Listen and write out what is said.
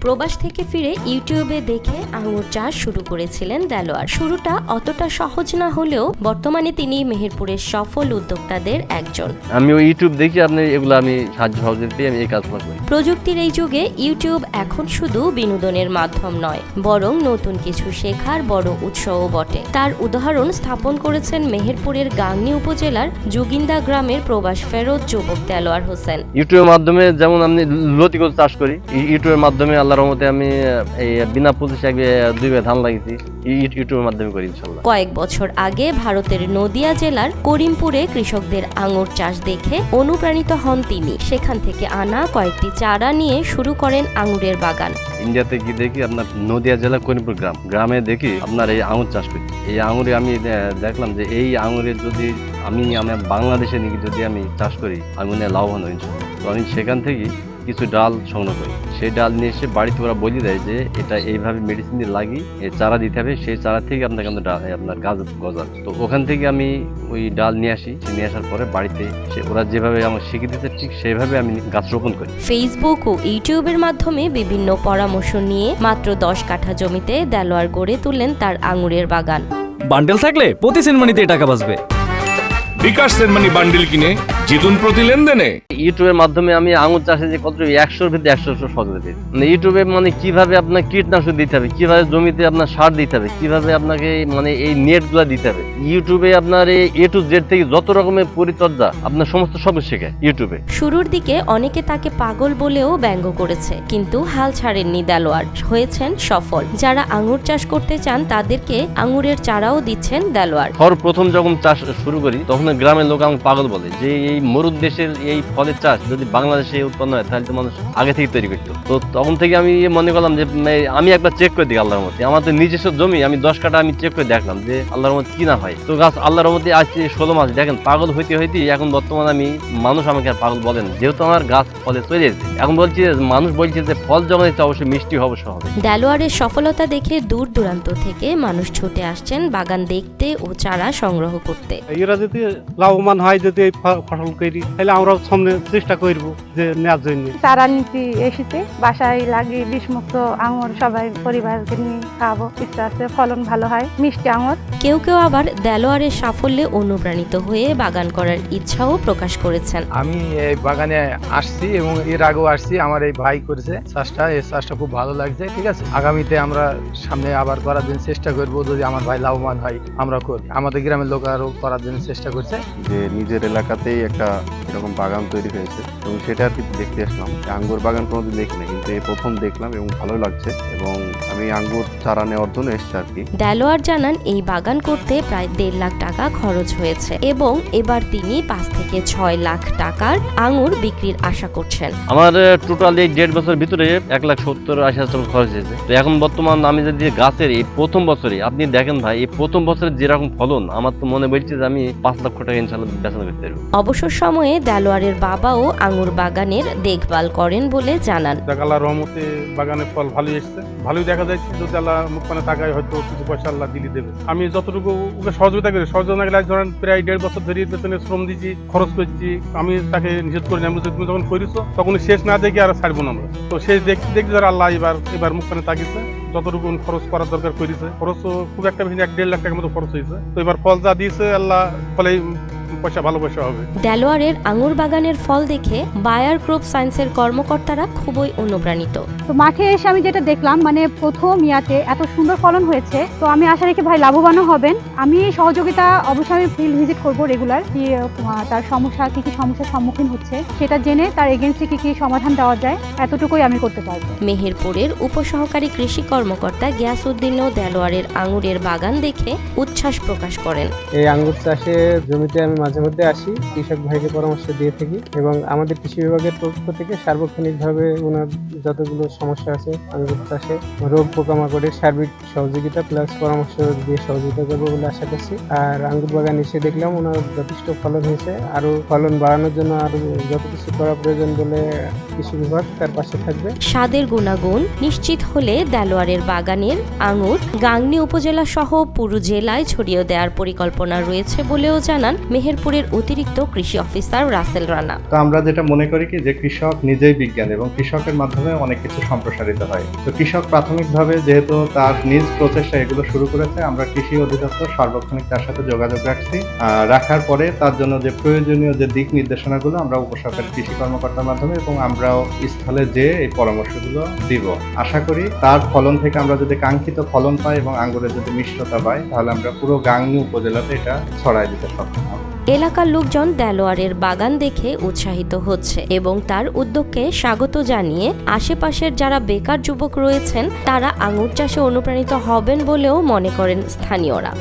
প্রবাস থেকে ফিরে ইউটিউবে দেখে আঙুর চাষ শুরু করেছিলেন দেলোয়ার। শুরুটা অতটা সহজ না হলেও বর্তমানে তিনি মেহেরপুরের সফল উদ্যোক্তাদের একজন। আমি ওই ইউটিউব দেখি আপনি এগুলো আমি সাহায্য সহযোগিতা আমি এই কাজগুলো করি। প্রযুক্তির এই যুগে ইউটিউব এখন শুধু বিনোদনের মাধ্যম নয়, বরং নতুন কিছু শেখার বড় উৎসও বটে। তার উদাহরণ স্থাপন করেছেন মেহেরপুরের গাংনী উপজেলার জুগিন্দা গ্রামের প্রবাস ফেরত যুবক দেলোয়ার হোসেন। ইউটিউবের মাধ্যমে যেমন আমি লতিকল চাষ করি, ইউটিউবের মাধ্যমে আল্লাহর রহমতে আমি এই বিনা পুঁজিতে 2 বিঘা ধান লাগিয়েছি, ইউটিউবের মাধ্যমে করি ইনশাআল্লাহ। কয়েক বছর আগে ভারতের নদিয়া জেলার করিমপুরে কৃষকদের আঙুর চাষ দেখে অনুপ্রাণিত হন তিনি। সেখান থেকে আনা কয়েকটি চারা নিয়ে শুরু করেন আঙুরের বাগান। ইন্ডিয়াতে কি দেখি আপনার নদিয়া জেলা করিমপুর গ্রামে দেখি আপনার এই আঙুর চাষ করি। এই আঙুরে আমি দেখলাম যে এই আঙুরের যদি আমি বাংলাদেশে নিয়ে যদি আমি চাষ করি আঙুরে লাভবান হই ইনশাআল্লাহ। তো আমি সেখান থেকে কিছু ডাল সংগ্রহ করি, সেই ডাল নিয়ে এসে বাড়িতে ওরা বলে দেয় যে এটা এইভাবে মেডিসিন দিয়ে লাগিয়ে চারা দিতে হবে, সেই চারা থেকে আপনাকে আপনার গাছ গজাবে। তো ওখান থেকে আমি ওই ডাল নিয়ে আসি, নিয়ে আসার পরে বাড়িতে ওরা যেভাবে আমার শিখিয়ে দিতে ঠিক সেইভাবে আমি গাছ রোপণ করি। ফেসবুক ও ইউটিউবের মাধ্যমে বিভিন্ন পরামর্শ নিয়ে মাত্র 10 কাঠা জমিতে দেলোয়ার গড়ে তুললেন তার আঙুরের বাগান। বান্ডেল থাকলে প্রতি সেনমানিতে টাকা বাঁচবে। বিকাশ সেনমানি বান্ডেল কিনে জিতুন প্রতি লেনদেনে। ইউটিউবের মাধ্যমে আমি আঙুর চাষে যে কত 100-র ভিতরে 100 সহযোগিতা দিই। মানে ইউটিউবে মানে কিভাবে আপনার কীটনাশক দিতে হবে, কিভাবে জমিতে আপনার সার দিতে হবে, কিভাবে আপনাকে মানে এই নেটগুলো দিতে হবে। ইউটিউবে আপনার এই A to Z থেকে যত রকমের পরিচর্যা আপনার সমস্ত সব শেখায় ইউটিউবে। শুরুর দিকে অনেকে তাকে পাগল বলেও ব্যঙ্গ করেছে, কিন্তু হাল ছাড়েননি দেলোয়ার, হয়েছেন সফল। যারা আঙুর চাষ করতে চান তাদেরকে আঙুরের চারাও দিচ্ছেন দেলোয়ার। প্রথম যখন চাষ শুরু করি তখন গ্রামের লোক আমাকে পাগল বলে যে এই মরুদ দেশের এই ফলের চাষ যদি বাংলাদেশে উৎপন্ন হয় তাহলে তো মানুষ আগে থেকে তৈরি করতো। তো তখন থেকে আমি মনে করলাম যে আমি একবার চেক করে দিই আল্লাহর মধ্যে। আমার তো নিজস্ব জমি, আমি 10 কাঠা আমি চেক করে দেখলাম যে আল্লাহর মধ্যে কি না হয়। তো গাছ আল্লাহর মধ্যে আজ 16 মাস দেখেন পাগল হইতে হইতে এখন বর্তমানে আমি মানুষ আমাকে আর পাগল বলেন, যেহেতু আমার গাছ ফলে তৈরি হয়েছে। এখন বলছি মানুষ বলছে যে ফল যখন হচ্ছে অবশ্যই মিষ্টি অবশ্যই হবে। দেলোয়ারের সফলতা দেখে দূর দূরান্ত থেকে মানুষ ছুটে আসছেন বাগান দেখতে ও চারা সংগ্রহ করতে। এরা যদি লাভবান হয়, যদি এই ফসল করি তাহলে আমরাও সামনে চেষ্টা করব যে নেওয়ার জন্য। চারা নিতে এসেছে, বাসায় লাগিয়ে বিষমুক্ত আঙুর সবাই পরিবারকে নিয়ে খাবো, ইচ্ছা আছে ফলন ভালো হয়, মিষ্টি আঙুর। কেউ কেউ আবার দেলোয়ারের সাফল্যে অনুপ্রাণিত হয়ে বাগান করার ইচ্ছাও প্রকাশ করেছেন। আমি এই বাগানে আসছি এবং এর আগেও আসছি, আমার এই ভাই করেছে চাষটা, এই চাষটা খুব ভালো লাগছে। ঠিক আছে, আগামীতে আমরা সামনে আবার করার জন্য চেষ্টা করবো, যদি আমার ভাই লাভবান হয় আমরা করি। আমাদের গ্রামের লোক আরো করার জন্য চেষ্টা করছে। যে নিজের এলাকাতেই একটা এরকম বাগান তৈরি হয়েছে এবং সেটা আর কি দেখতে আসলাম। আঙ্গুর বাগান কোনোদিন দেখি না, কিন্তু এই প্রথম দেখলাম এবং ভালো লাগছে এবং আমি আঙ্গুর চারা নেওয়ার জন্য এসেছি আর কি। দেলোয়ার জানান এই বাগান করতে প্রায় 1.5 লাখ টাকা খরচ হয়েছে এবং এবার তিনি 5 থেকে 6 লাখ টাকার আঙুর বিক্রির আশা করছেন। আমার টোটাল এই 1.5 বছরের ভিতরে 1,70,80,000 টাকা খরচ হয়েছে। তো এখন বর্তমান আমি যদি গাছের এই প্রথম বছরে আপনি দেখেন ভাই, এই প্রথম বছরে যেরকম ফলন, আমার তো মনে বলছে যে আমি 5 লক্ষ টাকা ইনশাআল্লাহ বেচা করতে পারবো। অবসর সময়ে দেলোয়ারের বাবাও আঙুর বাগানের দেখভাল করেন বলে জানান। আল্লাহর রহমতে বাগানের ফল ভালোই এসছে, ভালোই দেখা যাচ্ছে। যদি আল্লাহ মুখপানে তাকায় হয়তো কিছু পয়সা আল্লাহ দিলি দেবে। আমি যতটুকু ওকে সহযোগিতা করি, সহযোগিতা করলে ধরেন প্রায় 1.5 বছর ধরে পেছনে শ্রম দিচ্ছি, খরচ করছি। আমি তাকে নিষেধ করি না, তুমি যখন করিছো তখন শেষ না দেখে আর ছাড়বো না আমরা। তো শেষ দেখতে দেখতে ধর আল্লাহ এবার মুখপানে তাকিয়েছে, যতটুকু খরচ করার দরকার করেছে। খরচ খুব একটা বেশি 1.5 লাখ টাকার মতো খরচ হয়েছে। তো এবার ফল যা দিয়েছে আল্লাহ, ফলে পয়সা ভালো পয়সা হবে। দেলোয়ারের আঙুর বাগানের ফল দেখে বায়ার ক্রপ সায়েন্সের কর্মকর্তারা খুবই অনুপ্রাণিত। তো মাঠে এসে আমি যেটা দেখলাম, মানে প্রথম ইয়াতে এত সুন্দর ফলন হয়েছে, তো আমি আশা রেখে ভাই লাভবানও হবেন। আমি সহযোগিতা অবশ্যই ফিল্ড ভিজিট করবো রেগুলার, কি তার সমস্যা কি কি সমস্যার সম্মুখীন হচ্ছে সেটা জেনে তার এগেন্সে কি কি সমাধান দেওয়া যায়, এতটুকুই আমি করতে পারবো। মেহেরপুরের উপসহকারী কৃষি কর্মকর্তা গিয়াসউদ্দিনও দেলোয়ারের আঙুরের বাগান দেখে উচ্ছ্বাস প্রকাশ করেন। এই আঙ্গুর চাষে জমিতে আমি মাঝে মধ্যে আসি, কৃষক ভাইকে পরামর্শ দিয়ে থাকি এবং আমাদের কৃষি বিভাগের পক্ষ থেকে সার্বক্ষণিকভাবে ওনার যতগুলো সমস্যা আছে আঙ্গুর চাষে, রোগ পোকামাকড়ের সার্বিক সহযোগিতা প্লাস পরামর্শ দিয়ে সহযোগিতা করবো বলে আশা করছি। আর আঙ্গুর বাগান এসে দেখলাম ওনার যথেষ্ট ফলন হয়েছে, আরো ফলন বাড়ানোর জন্য আরো যত কিছু করা প্রয়োজন বলে কৃষি বিভাগ তার পাশে থাকবে। স্বাদের গুণাগুণ নিশ্চিত হলে দেলোয়ারের বাগানের আঙুর গাংনী উপজেলা সহ পুরো জেলায় ছড়িয়ে দেওয়ার পরিকল্পনা রয়েছে বলেও জানান মেহেরপুর মেহেরপুরের অতিরিক্ত কৃষি অফিসার রাসেল রানা। তো আমরা যেটা মনে করি কি যে কৃষক নিজেই বিজ্ঞান এবং কৃষকের মাধ্যমে অনেক কিছু সম্প্রসারিত হয়। তো কৃষক প্রাথমিকভাবে যেহেতু তার নিজ প্রচেষ্টা এগুলো শুরু করেছে, আমরা কৃষি অধিদপ্তর সার্বক্ষণিক তার সাথে যোগাযোগ রাখছি। রাখার পরে তার জন্য যে প্রয়োজনীয় যে দিক নির্দেশনাগুলো আমরা উপসরকারি কৃষি কর্মকর্তার মাধ্যমে এবং আমরাও স্থলে যেয়ে এই পরামর্শগুলো দিব। আশা করি তার ফলন থেকে আমরা যদি কাঙ্ক্ষিত ফলন পাই এবং আঙ্গুরের যদি মিষ্টতা পাই, তাহলে আমরা পুরো গাংনী উপজেলাতে এটা ছড়াই দিতে সক্ষম হব। এলাকার লোকজন দেলোয়ারের বাগান দেখে উৎসাহিত হচ্ছে এবং তার উদ্যোগকে স্বাগত জানিয়ে আশেপাশের যারা বেকার যুবক রয়েছেন তারা আঙুর চাষে অনুপ্রাণিত হবেন বলেও মনে করেন স্থানীয়রা।